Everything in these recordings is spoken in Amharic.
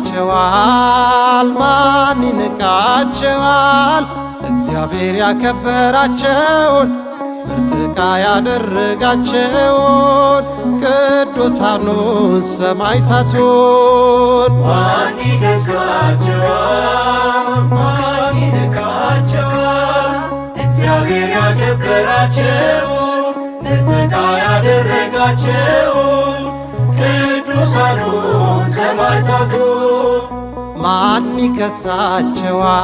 ይከሳቸዋል? ማን ይንቃቸዋል? እግዚአብሔር ያከበራቸውን ምርጥ ዕቃ ያደረጋቸውን ቅዱሳኑን ሰማዕታቱን ማን ይከሳቸዋል? ማን ይንቃቸዋል? እግዚአብሔር ያከበራቸውን ምርጥ ዕቃ ያደረጋቸውን ቅዱሳኑን ሰማዕታቱን ማን ይከሳቸዋል?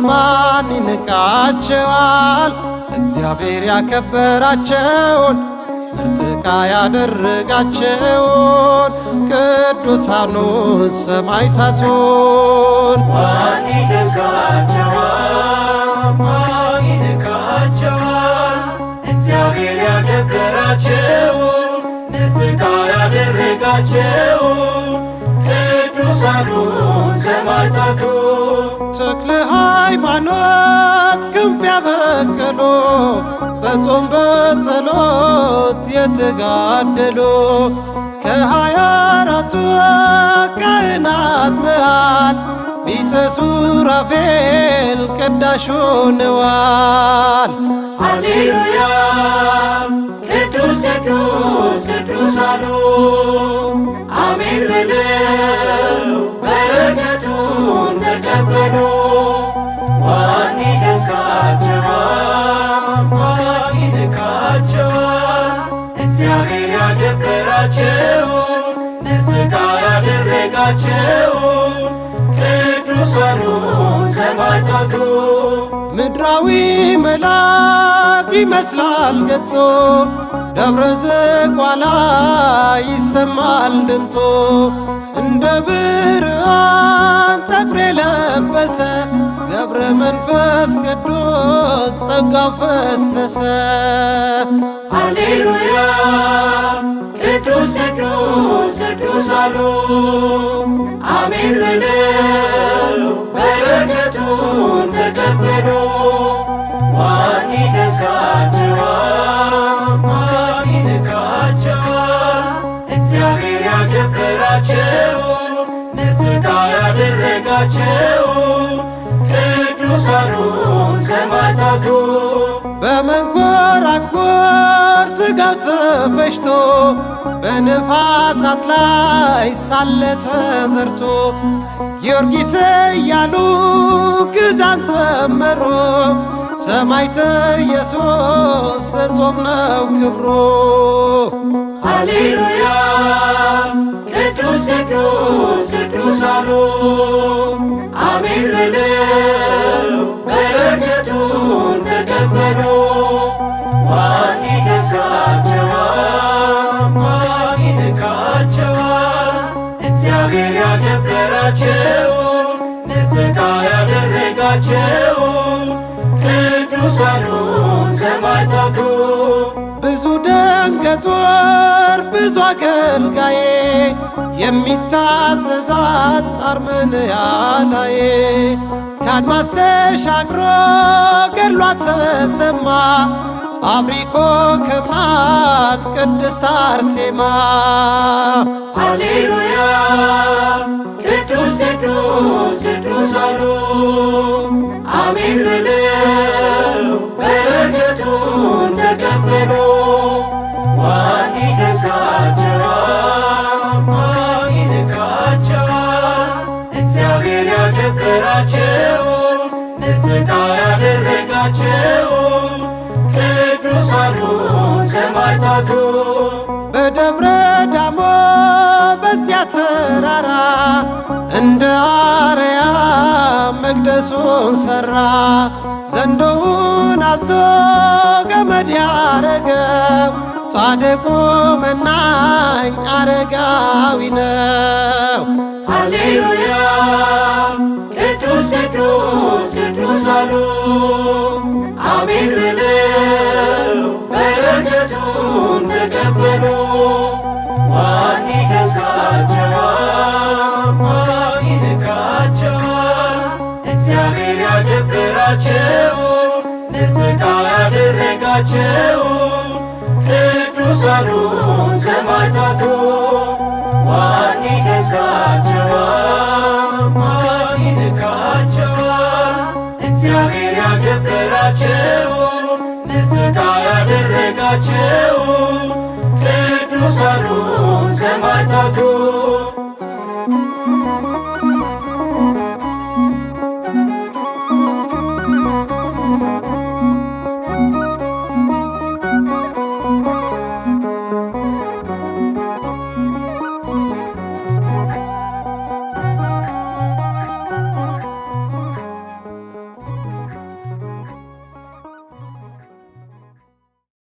ማን ይንቃቸዋል? እግዚአብሔር ያከበራቸውን ምርጥ ዕቃ ያደረጋቸውን ቅዱሳኑን ሰማዕታቱን ማን ይከሳቸዋል? ማን ይንቃቸዋል? እግዚአብሔር ያከበራቸውን ምርጥ ዕቃ ያደረጋቸውን ቅዱሳኑን ሰማዕታቱን ተክለ ሃይማኖት ክንፍ ያበቀሉ በጾም በጸሎት የተጋደሉ ከ24ቱ ካህናት መሃል ሊቀ ሱራፌል ቀዳሽ ሆነዋል። ሃሌሉያ ቅዱስ ቅዱስ ቅዱስ አሉ አሜን ብለው በረከቱን ተቀበሉ። ማን ይከሳቸዋል? ማን ይንቃቸዋል? እግዚአብሔር ያከበራቸውን ምርጥ ዕቃ ያደረጋቸውን ቅዱሳኑን ሰማዕታቱን ምድራዊ መልአክ ይመስላል ገጾ ደብረ ዝቋላ ይሰማል ድምፆ እንደ ብርሃን ፀጉር የለበሰ ገብረ መንፈስ ቅዱስ ጸጋው ፈሰሰ። ሃሌሉያ ቅዱስ ቅዱስ ቅዱስ አሉ አሜን ብለው በረከቱን ተቀበሉ። ማን ይከሳቸዋል? ማን ይንቃቸዋል? እግዚአብሔር ያከበራቸውን ምርጥ ዕቃ ያደረጋቸውን ቅዱሳኑን ሰማዕታቱን በመንኰራኵር ሥጋው ተፈጭቶ በነፋሳት ላይ ሳለ ተዘርቶ ጊዮርጊስ እያሉ ግዛን ዘመሩ። ሰማዕተ ኢየሱስ እጹብ ነው ክብሩ። ሃሌሉያ ቅዱስ ቅዱስ ቅዱስ አሉ አሜን ብለው በረከቱን ተቀበሉ። ማን ይከሳቸዋል? ማን ይንቃቸዋል? እግዚአብሔር ያከበራቸውን ምርጥ ዕቃ ያደረጋቸውን ቅዱሳኑን ሰማዕታቱን ብዙ ደንገጡር ብዙ አገልጋዬ የሚታዘዛት አርመንያ ላይ ከአድማስ ተሻግሮ ገድሏ ተሰማ። አብሪ ኮከብ ናት ቅድስት አርሴማ። ሃሌሉያ ቅዱስ ቅዱስ ቅዱስ አሉ አሜን ብለው በረከቱን ተቀበሉ። ማን ይከሳቸዋል? ማን ይንቃቸዋል? እግዚአብሔር ያከበራቸውን ምርጥ ዕቃ ያደረጋቸውን ቅዱሳኑን ሰማዕታቱን በደብረ ዳሞ በዚያ ተራራ እንደ አርያም መቅደሱን ሠራ። ዘንዶውን አዞ ገመድ ያረገው ጻድቁ መናኝ አረጋዊ ነው። ሃሌሉያ ቅዱስ ቅዱስ ቅዱስ አሉ አሜን ብለው በረከቱን ተቀበሉ። ማን ይከሳቸዋል? ማን ይንቃቸዋል? እግዚአብሔር ያከበራቸውን ምርጥ ዕቃ ያደረጋቸውን ቅዱሳኑን ሰማዕታቱን ማን ይከሳቸዋል? ማን ይንቃቸዋል? እግዚአብሔር ያከበራቸው ምርጥ ዕቃ ያደረጋቸው ቅዱሳኑ ሰማዕታቱ